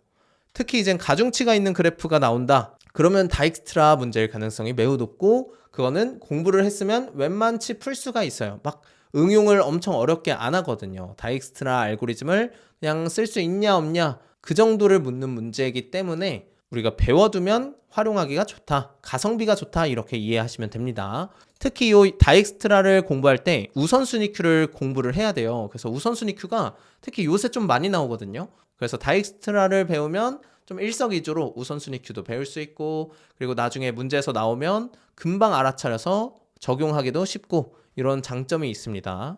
특히 이제 가중치가 있는 그래프가 나온다. 그러면 다익스트라 문제일 가능성이 매우 높고 그거는 공부를 했으면 웬만치 풀 수가 있어요. 막 응용을 엄청 어렵게 안 하거든요. 다익스트라 알고리즘을 그냥 쓸 수 있냐 없냐 그 정도를 묻는 문제이기 때문에 우리가 배워두면 활용하기가 좋다. 가성비가 좋다. 이렇게 이해하시면 됩니다. 특히 이 다익스트라를 공부할 때 우선순위 큐를 공부를 해야 돼요. 그래서 우선순위 큐가 특히 요새 좀 많이 나오거든요. 그래서 다익스트라를 배우면 좀 일석이조로 우선순위 큐도 배울 수 있고 그리고 나중에 문제에서 나오면 금방 알아차려서 적용하기도 쉽고 이런 장점이 있습니다.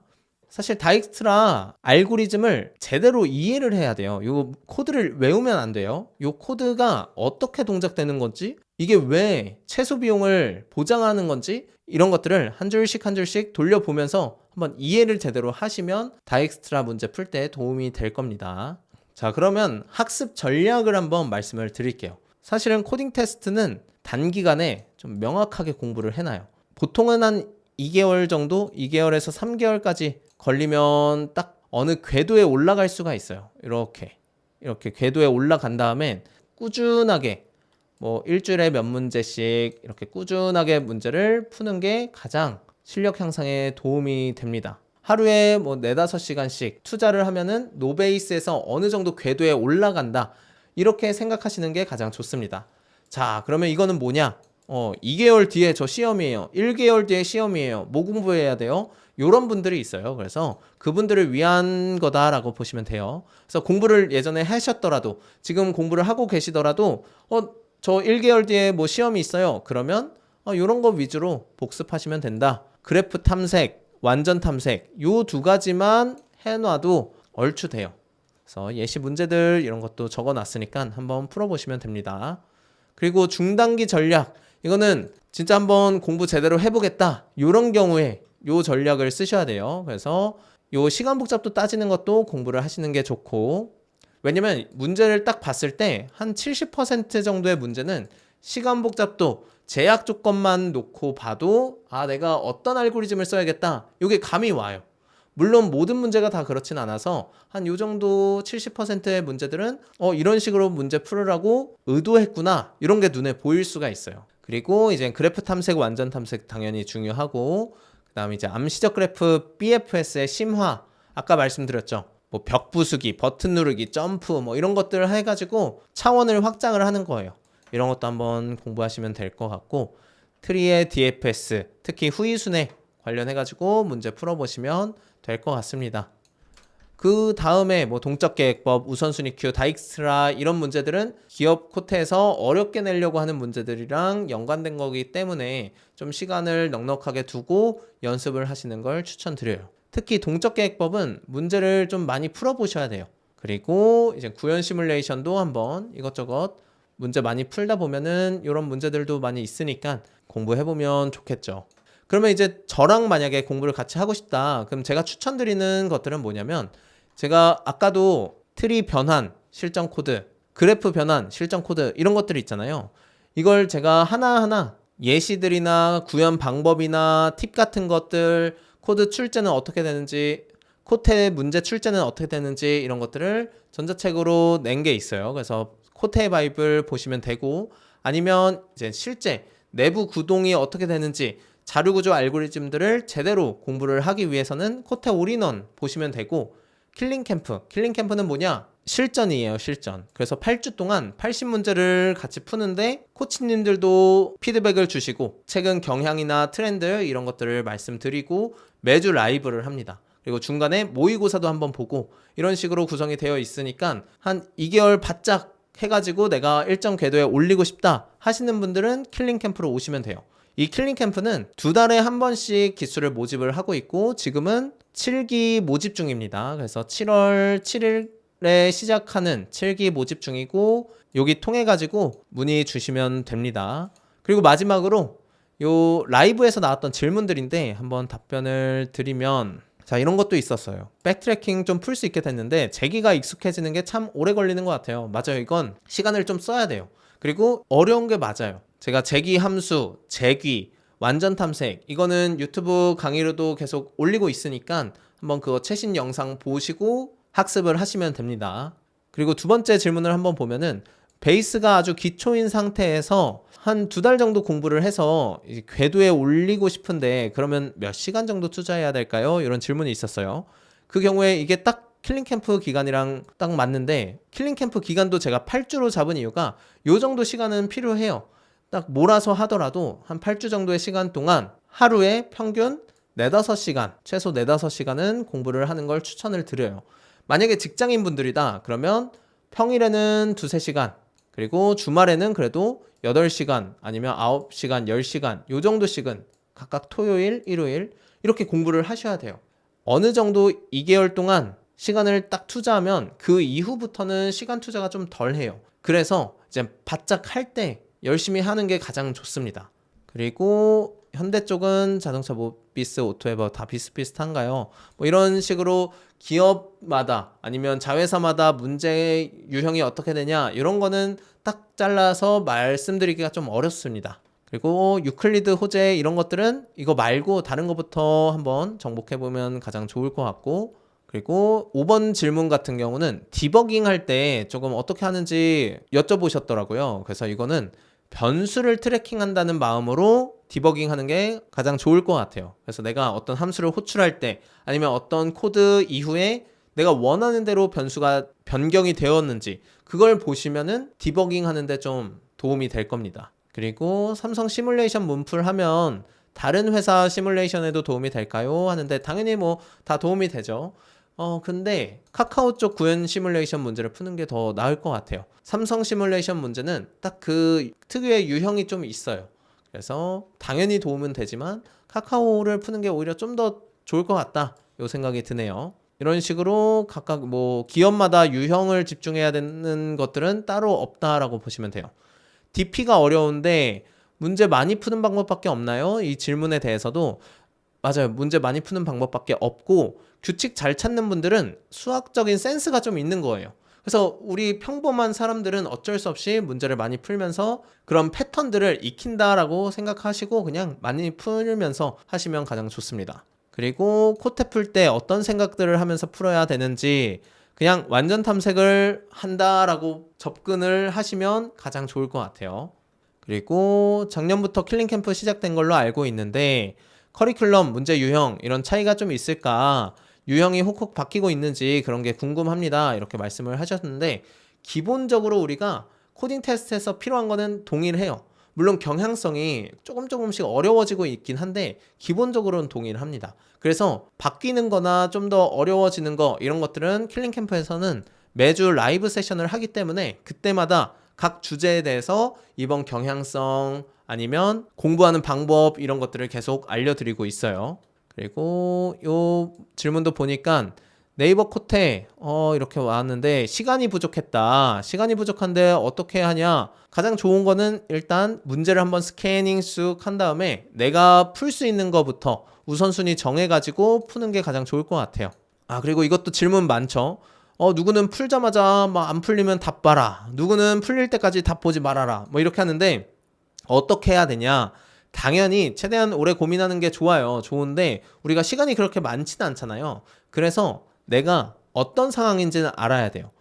사실 다익스트라 알고리즘을 제대로 이해를 해야 돼요. 이 코드를 외우면 안 돼요. 이 코드가 어떻게 동작되는 건지 이게 왜 최소 비용을 보장하는 건지 이런 것들을 한 줄씩 돌려보면서 한번 이해를 제대로 하시면 다익스트라 문제 풀 때 도움이 될 겁니다. 자, 그러면 학습 전략을 한번 말씀을 드릴게요. 사실은 코딩 테스트는 단기간에 좀 명확하게 공부를 해놔요. 보통은 한 2개월 정도, 2개월에서 3개월까지 걸리면 딱 어느 궤도에 올라갈 수가 있어요. 이렇게 궤도에 올라간 다음에 꾸준하게 뭐 일주일에 몇 문제씩 이렇게 꾸준하게 문제를 푸는 게 가장 실력 향상에 도움이 됩니다. 하루에 뭐 4-5시간씩 투자를 하면은 노베이스에서 어느 정도 궤도에 올라간다. 이렇게 생각하시는 게 가장 좋습니다. 자, 그러면 이거는 뭐냐? 2개월 뒤에 저 시험이에요. 1개월 뒤에 시험이에요. 뭐 공부해야 돼요? 이런 분들이 있어요. 그래서 그분들을 위한 거다라고 보시면 돼요. 그래서 공부를 예전에 하셨더라도 지금 공부를 하고 계시더라도 저 1개월 뒤에 뭐 시험이 있어요. 그러면 이런 거 위주로 복습하시면 된다. 그래프 탐색, 완전 탐색 요 두 가지만 해놔도 얼추 돼요. 그래서 예시 문제들 이런 것도 적어놨으니까 한번 풀어보시면 됩니다. 그리고 중단기 전략 이거는 진짜 한번 공부 제대로 해보겠다 이런 경우에 요 전략을 쓰셔야 돼요. 그래서 요 시간 복잡도 따지는 것도 공부를 하시는 게 좋고 왜냐면 문제를 딱 봤을 때 한 70% 정도의 문제는 시간 복잡도 제약 조건만 놓고 봐도 내가 어떤 알고리즘을 써야겠다 이게 감이 와요. 물론 모든 문제가 다 그렇진 않아서 한 요 정도 70%의 문제들은 이런 식으로 문제 풀으라고 의도했구나 이런 게 눈에 보일 수가 있어요. 그리고 이제 그래프 탐색, 완전 탐색 당연히 중요하고 그다음에 이제 암시적 그래프 BFS의 심화 아까 말씀드렸죠. 뭐 벽 부수기, 버튼 누르기, 점프 뭐 이런 것들을 해가지고 차원을 확장을 하는 거예요. 이런 것도 한번 공부하시면 될 것 같고 트리의 DFS 특히 후이순에 관련해가지고 문제 풀어보시면 될 것 같습니다. 그 다음에 뭐 동적 계획법, 우선순위 큐, 다익스트라 이런 문제들은 기업 코트에서 어렵게 내려고 하는 문제들이랑 연관된 거기 때문에 좀 시간을 넉넉하게 두고 연습을 하시는 걸 추천드려요. 특히 동적 계획법은 문제를 좀 많이 풀어보셔야 돼요. 그리고 이제 구현 시뮬레이션도 한번 이것저것 문제 많이 풀다 보면은 이런 문제들도 많이 있으니까 공부해보면 좋겠죠. 그러면 이제 저랑 만약에 공부를 같이 하고 싶다. 그럼 제가 추천드리는 것들은 뭐냐면 제가 아까도 트리 변환, 실전 코드, 그래프 변환, 실전 코드 이런 것들이 있잖아요. 이걸 제가 하나하나 예시들이나 구현 방법이나 팁 같은 것들, 코드 출제는 어떻게 되는지, 코테 문제 출제는 어떻게 되는지 이런 것들을 전자책으로 낸 게 있어요. 그래서 코테 바이블 보시면 되고 아니면 이제 실제 내부 구동이 어떻게 되는지 자료 구조 알고리즘들을 제대로 공부를 하기 위해서는 코테 올인원 보시면 되고 킬링 캠프는 뭐냐? 실전이에요, 실전. 그래서 8주 동안 80문제를 같이 푸는데 코치님들도 피드백을 주시고 최근 경향이나 트렌드 이런 것들을 말씀드리고 매주 라이브를 합니다. 그리고 중간에 모의고사도 한번 보고 이런 식으로 구성이 되어 있으니까 한 2개월 바짝 해가지고 내가 일정 궤도에 올리고 싶다 하시는 분들은 킬링 캠프로 오시면 돼요. 이 킬링 캠프는 2달에 한 번씩 기수를 모집을 하고 있고 지금은 7기 모집 중입니다. 그래서 7월 7일에 시작하는 7기 모집 중이고 여기 통해 가지고 문의 주시면 됩니다. 그리고 마지막으로 요 라이브에서 나왔던 질문들인데 한번 답변을 드리면 자, 이런 것도 있었어요. 백트래킹 좀 풀 수 있게 됐는데 재기가 익숙해지는 게 참 오래 걸리는 것 같아요. 맞아요. 이건 시간을 좀 써야 돼요. 그리고 어려운 게 맞아요. 제가 재기 함수, 재귀, 완전 탐색 이거는 유튜브 강의로도 계속 올리고 있으니까 한번 그거 최신 영상 보시고 학습을 하시면 됩니다. 그리고 두 번째 질문을 한번 보면은 베이스가 아주 기초인 상태에서 한 2달 정도 공부를 해서 이제 궤도에 올리고 싶은데 그러면 몇 시간 정도 투자해야 될까요? 이런 질문이 있었어요. 그 경우에 이게 딱 킬링 캠프 기간이랑 딱 맞는데 킬링 캠프 기간도 제가 8주로 잡은 이유가 요 정도 시간은 필요해요. 딱 몰아서 하더라도 한 8주 정도의 시간 동안 하루에 평균 4-5시간, 최소 4-5시간은 공부를 하는 걸 추천을 드려요. 만약에 직장인 분들이다 그러면 평일에는 2-3시간 그리고 주말에는 그래도 8시간 아니면 9시간, 10시간 요 정도씩은 각각 토요일, 일요일 이렇게 공부를 하셔야 돼요. 어느 정도 2개월 동안 시간을 딱 투자하면 그 이후부터는 시간 투자가 좀 덜 해요. 그래서 이제 바짝 할 때 열심히 하는 게 가장 좋습니다. 그리고 현대 쪽은 자동차 모비스, 오토에버 다 비슷비슷한가요? 뭐 이런 식으로 기업마다 아니면 자회사마다 문제 유형이 어떻게 되냐 이런 거는 딱 잘라서 말씀드리기가 좀 어렵습니다. 그리고 유클리드 호재 이런 것들은 이거 말고 다른 것부터 한번 정복해보면 가장 좋을 것 같고 그리고 5번 질문 같은 경우는 디버깅 할 때 조금 어떻게 하는지 여쭤보셨더라고요. 그래서 이거는 변수를 트래킹한다는 마음으로 디버깅 하는 게 가장 좋을 것 같아요. 그래서 내가 어떤 함수를 호출할 때 아니면 어떤 코드 이후에 내가 원하는 대로 변수가 변경이 되었는지 그걸 보시면은 디버깅 하는데 좀 도움이 될 겁니다. 그리고 삼성 시뮬레이션 문풀 하면 다른 회사 시뮬레이션에도 도움이 될까요? 하는데 당연히 뭐 다 도움이 되죠. 근데 카카오 쪽 구현 시뮬레이션 문제를 푸는 게 더 나을 것 같아요. 삼성 시뮬레이션 문제는 딱 그 특유의 유형이 좀 있어요. 그래서 당연히 도움은 되지만 카카오를 푸는 게 오히려 좀 더 좋을 것 같다. 요 생각이 드네요. 이런 식으로 각각 뭐 기업마다 유형을 집중해야 되는 것들은 따로 없다라고 보시면 돼요. DP가 어려운데 문제 많이 푸는 방법밖에 없나요? 이 질문에 대해서도 맞아요. 문제 많이 푸는 방법밖에 없고 규칙 잘 찾는 분들은 수학적인 센스가 좀 있는 거예요. 그래서 우리 평범한 사람들은 어쩔 수 없이 문제를 많이 풀면서 그런 패턴들을 익힌다라고 생각하시고 그냥 많이 풀면서 하시면 가장 좋습니다. 그리고 코테 풀 때 어떤 생각들을 하면서 풀어야 되는지 그냥 완전 탐색을 한다라고 접근을 하시면 가장 좋을 것 같아요. 그리고 작년부터 킬링 캠프 시작된 걸로 알고 있는데 커리큘럼, 문제 유형 이런 차이가 좀 있을까? 유형이 혹혹 바뀌고 있는지 그런 게 궁금합니다. 이렇게 말씀을 하셨는데 기본적으로 우리가 코딩 테스트에서 필요한 거는 동일해요. 물론 경향성이 조금씩 어려워지고 있긴 한데 기본적으로는 동의를 합니다. 그래서 바뀌는 거나 좀 더 어려워지는 거 이런 것들은 킬링 캠프에서는 매주 라이브 세션을 하기 때문에 그때마다 각 주제에 대해서 이번 경향성 아니면 공부하는 방법 이런 것들을 계속 알려드리고 있어요. 그리고 요 질문도 보니까 네이버 코테 이렇게 왔는데 시간이 부족했다. 시간이 부족한데 어떻게 하냐? 가장 좋은 거는 일단 문제를 한번 스캐닝 쑥 한 다음에 내가 풀 수 있는 거부터 우선순위 정해가지고 푸는 게 가장 좋을 것 같아요. 그리고 이것도 질문 많죠. 누구는 풀자마자 막 안 풀리면 답 봐라. 누구는 풀릴 때까지 답 보지 말아라. 뭐 이렇게 하는데 어떻게 해야 되냐? 당연히 최대한 오래 고민하는 게 좋아요. 좋은데 우리가 시간이 그렇게 많지는 않잖아요. 그래서 내가 어떤 상황인지는 알아야 돼요.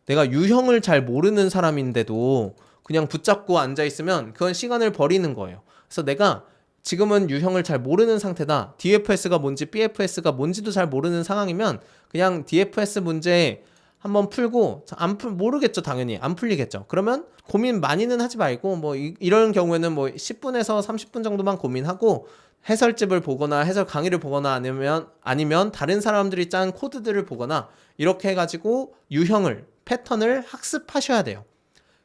내가 유형을 잘 모르는 사람인데도 그냥 붙잡고 앉아있으면 그건 시간을 버리는 거예요. 그래서 내가 지금은 유형을 잘 모르는 상태다. DFS가 뭔지 BFS가 뭔지도 잘 모르는 상황이면 그냥 DFS 문제 한번 풀고 모르겠죠. 당연히 안 풀리겠죠. 그러면 고민 많이는 하지 말고 뭐 이런 경우에는 뭐 10분에서 30분 정도만 고민하고 해설집을 보거나 해설 강의를 보거나 아니면 다른 사람들이 짠 코드들을 보거나 이렇게 해가지고 유형을 패턴을 학습하셔야 돼요.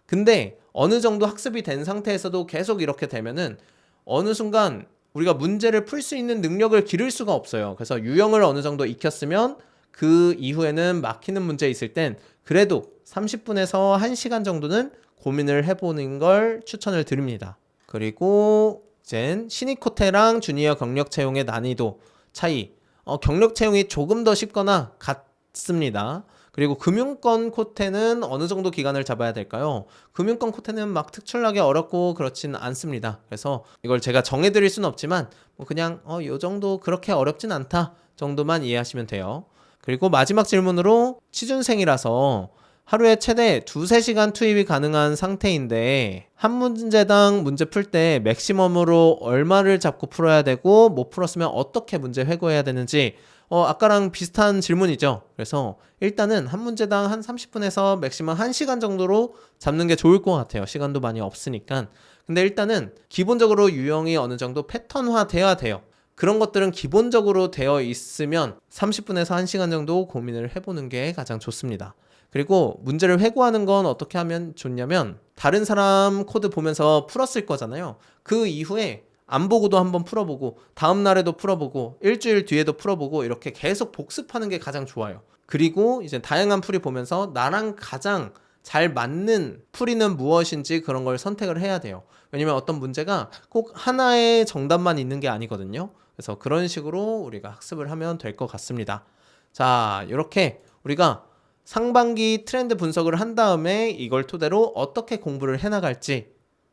근데 어느 정도 학습이 된 상태에서도 계속 이렇게 되면은 어느 순간 우리가 문제를 풀 수 있는 능력을 기를 수가 없어요. 그래서 유형을 어느 정도 익혔으면 그 이후에는 막히는 문제 있을 땐 그래도 30분에서 1시간 정도는 고민을 해보는 걸 추천을 드립니다. 그리고 이젠 신입 코테랑 주니어 경력 채용의 난이도 차이. 경력 채용이 조금 더 쉽거나 같습니다. 그리고 금융권 코테는 어느 정도 기간을 잡아야 될까요? 금융권 코테는 막 특출나게 어렵고 그렇진 않습니다. 그래서 이걸 제가 정해드릴 수는 없지만 뭐 그냥 요 정도 그렇게 어렵진 않다 정도만 이해하시면 돼요. 그리고 마지막 질문으로 취준생이라서 하루에 최대 2-3시간 투입이 가능한 상태인데 한 문제당 문제 풀 때 맥시멈으로 얼마를 잡고 풀어야 되고 못 풀었으면 어떻게 문제 회고해야 되는지 아까랑 비슷한 질문이죠. 그래서 일단은 한 문제당 한 30분에서 맥시멈 1시간 정도로 잡는 게 좋을 것 같아요. 시간도 많이 없으니까. 근데 일단은 기본적으로 유형이 어느 정도 패턴화 돼야 돼요. 그런 것들은 기본적으로 되어 있으면 30분에서 1시간 정도 고민을 해보는 게 가장 좋습니다. 그리고 문제를 회고하는 건 어떻게 하면 좋냐면 다른 사람 코드 보면서 풀었을 거잖아요. 그 이후에 안 보고도 한번 풀어보고 다음 날에도 풀어보고 일주일 뒤에도 풀어보고 이렇게 계속 복습하는 게 가장 좋아요. 그리고 이제 다양한 풀이 보면서 나랑 가장 잘 맞는 풀이는 무엇인지 그런 걸 선택을 해야 돼요. 왜냐면 어떤 문제가 꼭 하나의 정답만 있는 게 아니거든요. 그래서 그런 식으로 우리가 학습을 하면 될 것 같습니다. 자, 이렇게 우리가 상반기 트렌드 분석을 한 다음에 이걸 토대로 어떻게 공부를 해나갈지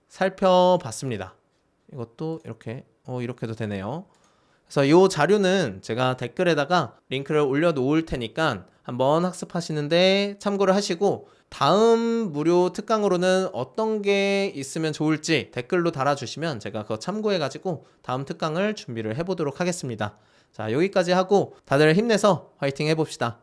살펴봤습니다. 이것도 이렇게도 되네요. 그래서 이 자료는 제가 댓글에다가 링크를 올려놓을 테니까 한번 학습하시는데 참고를 하시고 다음 무료 특강으로는 어떤 게 있으면 좋을지 댓글로 달아주시면 제가 그거 참고해가지고 다음 특강을 준비를 해보도록 하겠습니다. 자, 여기까지 하고 다들 힘내서 화이팅 해봅시다.